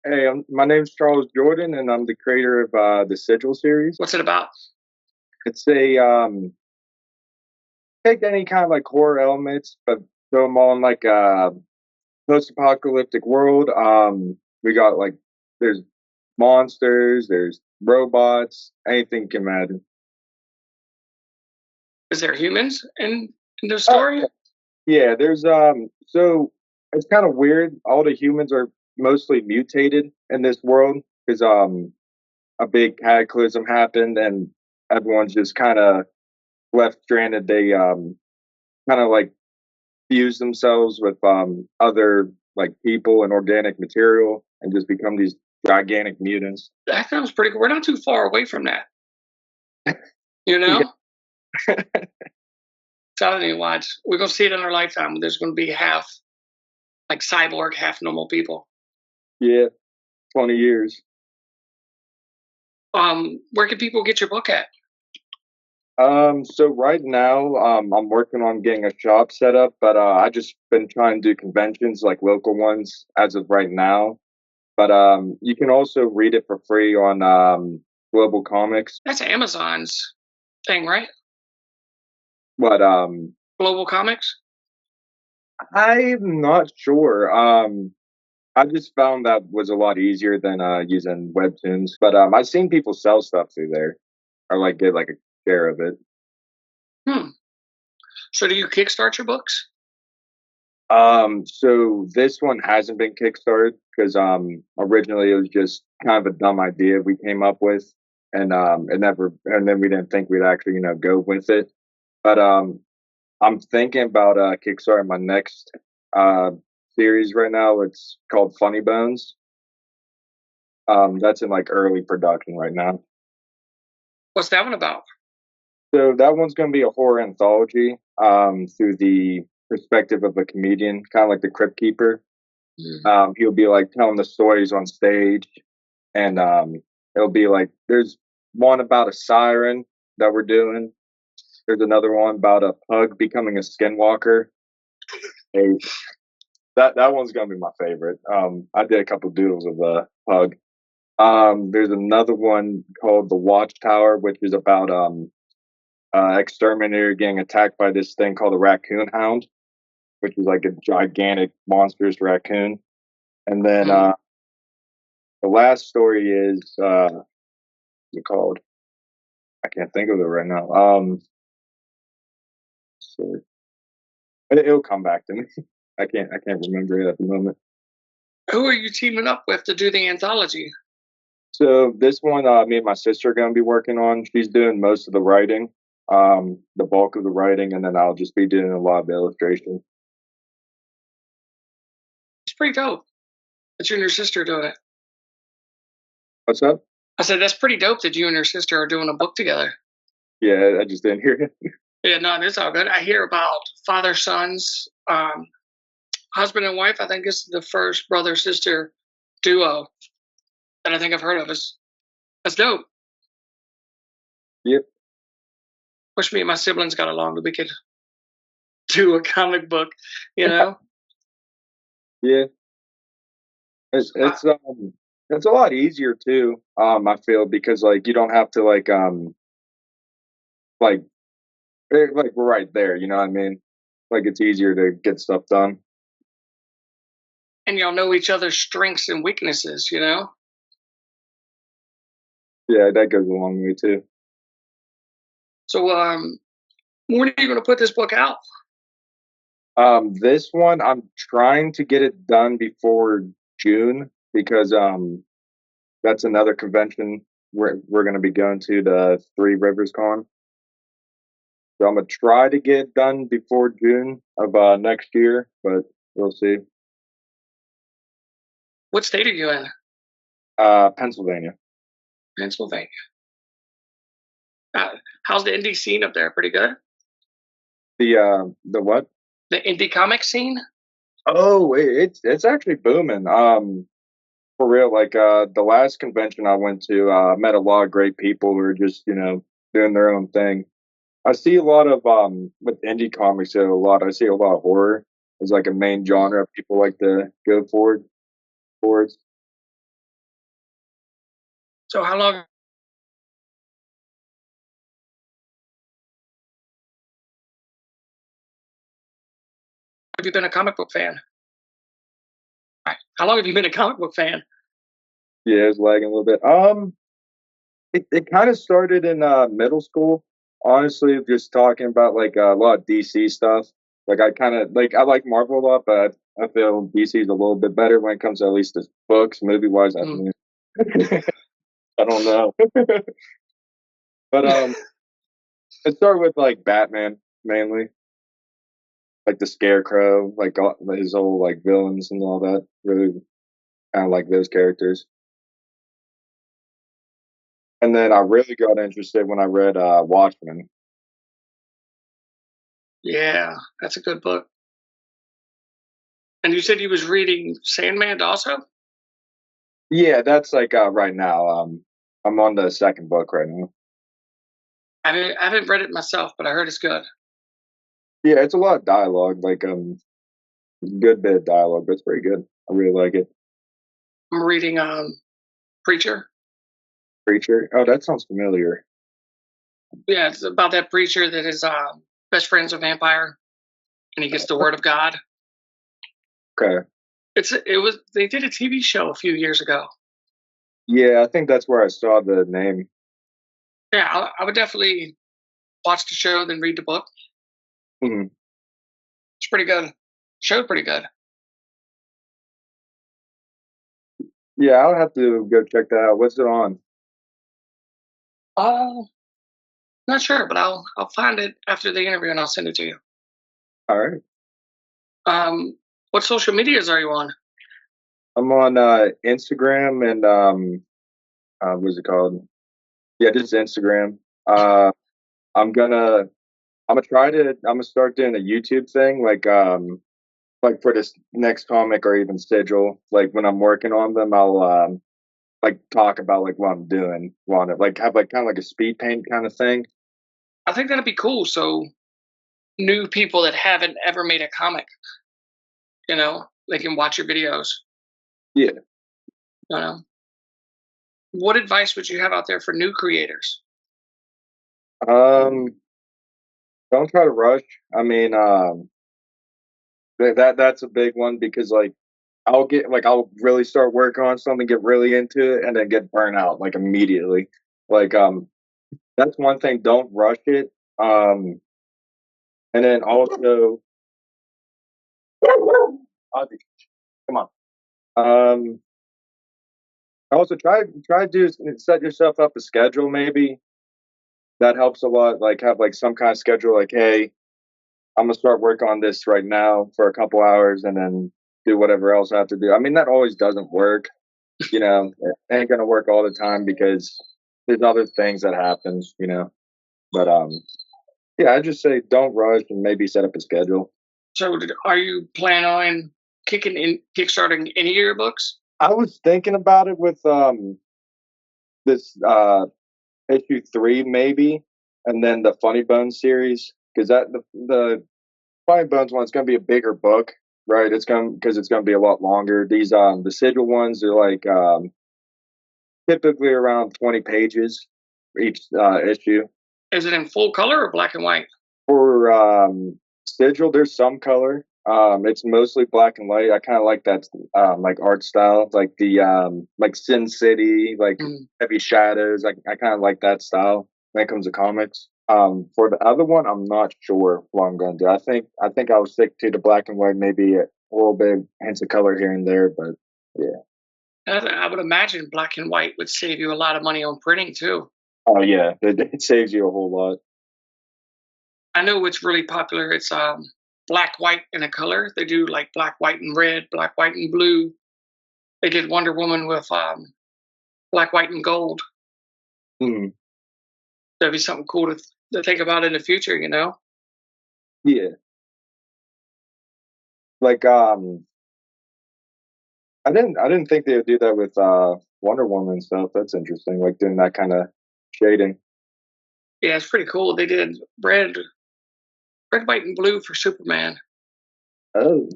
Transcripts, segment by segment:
Hey, my name's Charles Jordan, and I'm the creator of the Sigil series. What's it about? It's a take any kind of like horror elements, but throw them all in like a post-apocalyptic world. We got like there's monsters, there's robots, anything you can imagine. Is there humans in the Uh, story? yeah, there's so it's kind of weird. All the humans are mostly mutated in this world because a big cataclysm happened and everyone's just kind of left stranded. They kind of like fuse themselves with other like people and organic material and just become these gigantic mutants. That sounds pretty cool. We're not too far away from that, you Yeah, know? Telling you, watch. We're gonna see it in our lifetime. There's gonna be half like cyborg, half normal people. yeah, 20 years. Where can people get your book at? So right now, I'm working on getting a shop set up, but I just been trying to do conventions like local ones as of right now. But you can also read it for free on Global Comics. That's Amazon's thing, right? But Global Comics. I'm not sure. I just found that was a lot easier than using webtoons. But I've seen people sell stuff through there or like get like a share of it. Hmm. So do you kickstart your books? So this one hasn't been kickstarted because originally it was just kind of a dumb idea we came up with, and it never, and then we didn't think we'd actually go with it. But I'm thinking about kickstarting my next uh series right now. It's called Funny Bones. That's in like early production right now. What's that one about? So that one's going to be a horror anthology through the perspective of a comedian, kind of like the Crypt Keeper. Mm. He'll be like telling the stories on stage, and it'll be like there's one about a siren that we're doing. There's another one about a pug becoming a skinwalker. Hey, that one's gonna be my favorite. I did a couple doodles of the pug. There's another one called the Watchtower, which is about exterminator getting attacked by this thing called a raccoon hound, which is like a gigantic monstrous raccoon. And then Mm. the last story is what's it called? I can't think of it right now. So it'll come back to me. I can't remember it at the moment. Who are you teaming up with to do the anthology? So this one, me and my sister are going to be working on. She's doing most of the writing, the bulk of the writing, and then I'll just be doing a lot of the illustration. It's pretty dope that you and your sister are doing it. What's up? I said that's pretty dope that you and your sister are doing a book together. Yeah, I just didn't hear it. Yeah, no, it's all good. I hear about father sons, husband and wife. I think it's the first brother sister duo that I think I've heard of. Is That's dope. Yep. Wish me and my siblings got along that we could do a comic book. You know, Yeah. It's uh, it's it's a lot easier too. I feel because like you don't have to like like we're right there. You know what I mean? Like it's easier to get stuff done. and y'all know each other's strengths and weaknesses. You know, Yeah, that goes a long way too. so when are you going to put this book out? This one I'm trying to get it done before June because that's another convention we're gonna be going to, the Three Rivers Con. So I'm gonna try to get it done before June of next year, but we'll see. What state are you in? Pennsylvania. Pennsylvania. Uh, how's the indie scene up there? Pretty good. The what? The indie comic scene. Oh, it's actually booming. For real, like the last convention I went to, I met a lot of great people who are just doing their own thing. I see a lot of with indie comics a lot. I see a lot of horror as like a main genre people like to go forward towards. So how long have you been a comic book fan? Right. How long have you been a comic book fan? Yeah, it's lagging a little bit. It kind of started in middle school. Honestly, just talking about like a lot of DC stuff. Like I kind of like I like Marvel a lot, but I feel DC is a little bit better when it comes to at least the books, movie wise. I Mm. mean, I don't know, but it started with like Batman mainly, like the Scarecrow, like all, his whole like villains and all that. Really kind of like those characters. And then I really got interested when I read Watchmen. Yeah, that's a good book. And you said you was reading Sandman also? Yeah, that's like right now. I'm on the second book right now. I haven't read it myself, but I heard it's good. Yeah, it's a lot of dialogue, like good bit of dialogue, but it's pretty good. I really like it. I'm reading Preacher. Preacher. Oh, that sounds familiar. Yeah, it's about that preacher that is best friends with a vampire, and he gets the word of God. Okay. It was they did a TV show a few years ago. Yeah, I think that's where I saw the name. Yeah, I would definitely watch the show then read the book. Mhm. It's pretty good. Show's pretty good. Yeah, I'll have to go check that out. What's it on? Uh, Not sure, but I'll find it after the interview and I'll send it to you. All right. Um, what social medias are you on? I'm on Instagram and what's it called? Yeah, just Instagram. Uh, I'm gonna I'm gonna start doing a YouTube thing like for this next comic or even sigil. Like when I'm working on them, I'll like talk about like what I'm doing, want to like have like kind of like a speed paint kind of thing. I think that'd be cool. So new people that haven't ever made a comic, they can watch your videos. Yeah. You know, what advice would you have out there for new creators? Um, don't try to rush. I mean, that's a big one because like I'll really start working on something, get really into it, and then get burnt out like immediately. Like that's one thing. Don't rush it. Um, and then also, Ozzy, come on. Um, also try to set yourself up a schedule. Maybe that helps a lot. Like have like some kind of schedule. Like, hey, I'm gonna start work on this right now for a couple hours, and then do whatever else I have to do. I mean, that always doesn't work. It ain't gonna work all the time because there's other things that happen. But yeah, I just say don't rush and maybe set up a schedule. So, are you planning on kickstarting any of your books? I was thinking about it with this issue 3 maybe, and then the Funny Bones series because the Funny Bones one's gonna be a bigger book, right? It's gonna be a lot longer. These the sigil ones are like typically around 20 pages for each issue. Is it in full color or black and white? For sigil, there's some color. It's mostly black and white. I kind of like that like art style, like the like Sin City, like Mm. heavy shadows. I kind of like that style when it comes to comics. For the other one, I'm not sure what I'm going to do. I think I'll stick to the black and white, maybe a little bit hints of color here and there, but yeah. I would imagine black and white would save you a lot of money on printing too. Oh yeah, it saves you a whole lot. I know it's really popular. It's black, white, and a color. They do like black, white, and red, black, white, and blue. They did Wonder Woman with black, white, and gold. Mhm. That'd be something cool to think about in the future. Yeah, like I didn't think they would do that with Wonder Woman stuff. That's interesting. Like doing that kind of shading. Yeah, it's pretty cool. They did red, white, and blue for Superman. Oh,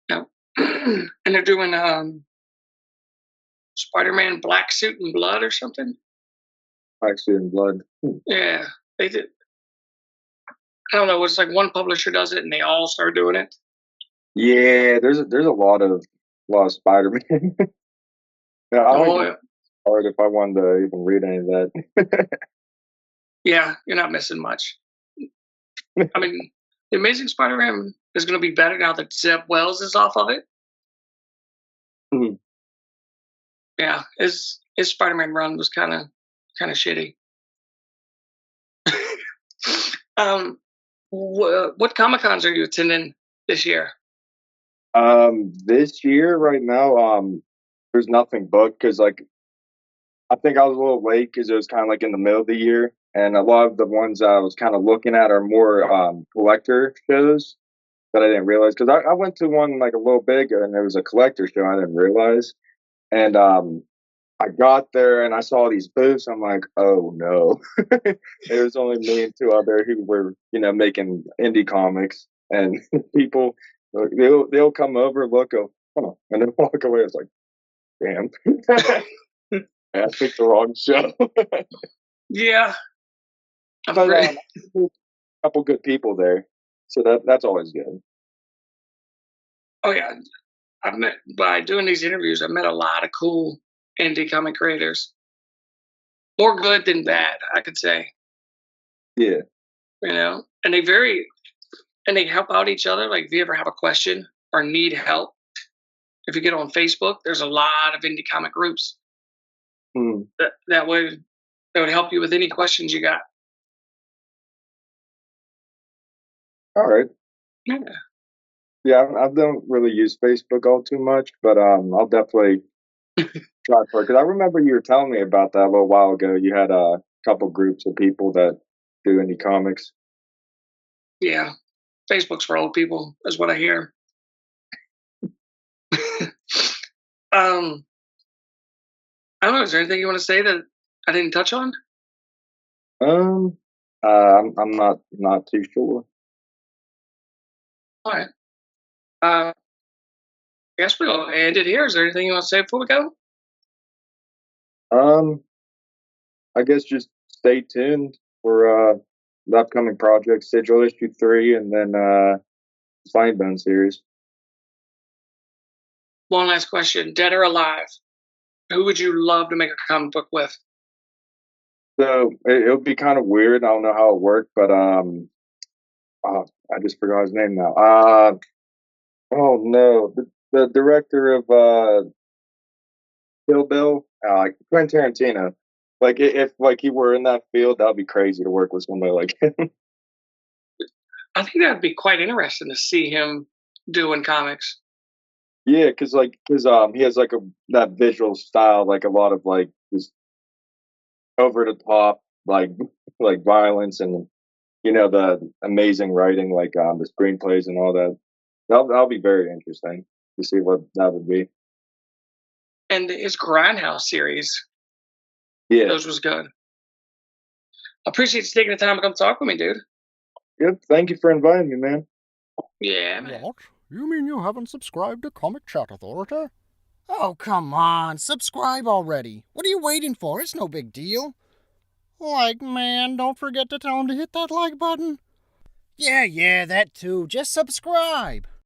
You know? And they're doing Spider-Man Black Suit and Blood or something. Actually, in blood. Yeah, they did. I don't know. It's like one publisher does it, and they all start doing it. Yeah, there's a lot of Spider-Man. Yeah, I don't Oh even hard if I wanted to even read any of that. yeah, you're not missing much. I mean, the Amazing Spider-Man is going to be better now that Zeb Wells is off of it. Mhm. Yeah, his Spider-Man run was kind of shitty. um, what Comic Cons are you attending this year? This year, right now, there's nothing booked because, like, I think I was a little late because it was kind of like in the middle of the year, and a lot of the ones I was kind of looking at are more collector shows that I didn't realize because I went to one like a little bigger and it was a collector show I didn't realize, and I got there and I saw these booths. I'm like, oh no, it was only me and two other who were making indie comics, and people they'll come over, look, go, oh, and then walk away. It's like, damn. I picked the wrong show. Yeah, I'm But pretty. a couple good people there, so that's always good. Oh yeah, I've met by doing these interviews. I've met a lot of cool indie comic creators. More good than bad, I could say. Yeah. And they help out each other. Like if you ever have a question or need help, if you get on Facebook, there's a lot of indie comic groups Mm. that would help you with any questions you got. All right. Yeah. Yeah, I don't really use Facebook all too much, but I'll definitely try for it because I remember you were telling me about that a little while ago. You had a couple groups of people that do indie comics. Yeah. Facebook's for old people, is what I hear. um, I don't know. Is there anything you want to say that I didn't touch on? Um, I'm not too sure. All right. I guess we'll end it here. Is there anything you want to say before we go? Um, I guess just stay tuned for the upcoming project, Sigil issue 3, and then Fine Bone series. One last question: Dead or alive? Who would you love to make a comic book with? So it'll be kind of weird. I don't know how it worked, but oh, I just forgot his name now. Oh no, the director of Kill Bill, Quentin Tarantino. Like if like he were in that field, that'd be crazy to work with somebody like him. I think that'd be quite interesting to see him doing comics. Yeah, because he has like a that visual style, like a lot of like just over the top, like violence and the amazing writing, like the screenplays and all that. That'll be very interesting to see what that would be. And his Grindhouse series, Yeah. those was good. Appreciate you taking the time to come talk with me, dude. Good. Thank you for inviting me, man. Yeah, man. What? You mean you haven't subscribed to Comic Chat Authority? Oh, come on, subscribe already. What are you waiting for? It's no big deal. Like, man, don't forget to tell him to hit that like button. Yeah, that too. Just subscribe.